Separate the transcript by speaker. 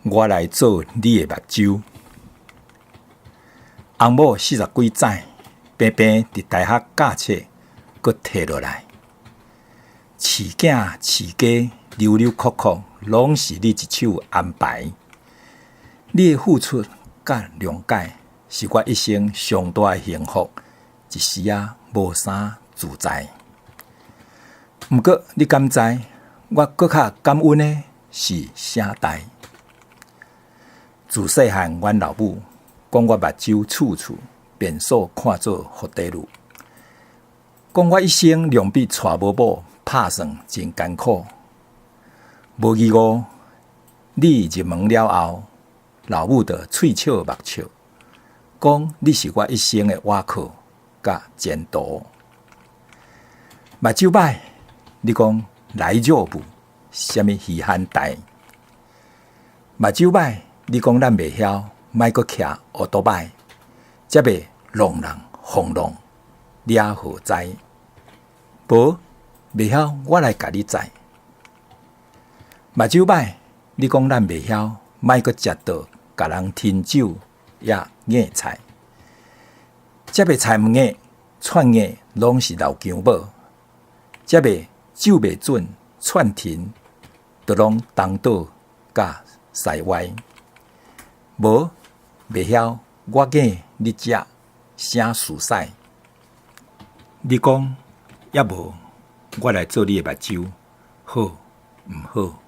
Speaker 1: 我来做你的目睭。翁某40几载，平平伫大学教册，阁摕落来。饲囝饲家，扭扭曲曲，拢是你一手安排。你的付出甲谅解，是我一生上大的幸福，一时仔无啥自在。毋过你敢知，我阁较感恩的是啥代？自细汉，阮老母讲我目睭处处便所看做福地路，讲我一生量比娶某某拍算真艰苦。无意外，你入门了后，老母就喙笑目笑，讲你是我一生的倚靠甲前途。目睭歹，你讲来肉母，什么稀罕代？目睭歹，你讲咱袂晓，莫阁骑乌多摆，则袂弄人哄弄，了何知？无袂晓，我来甲你载。目睭歹，你讲咱袂晓，莫阁食到甲人添酒也硬菜，则袂菜毋硬，串硬拢是老姜母，则袂酒袂准，串停都拢东倒甲西歪。无袂晓，我硬你食，啥事使？你讲也无，我来做你的目睭，好毋好？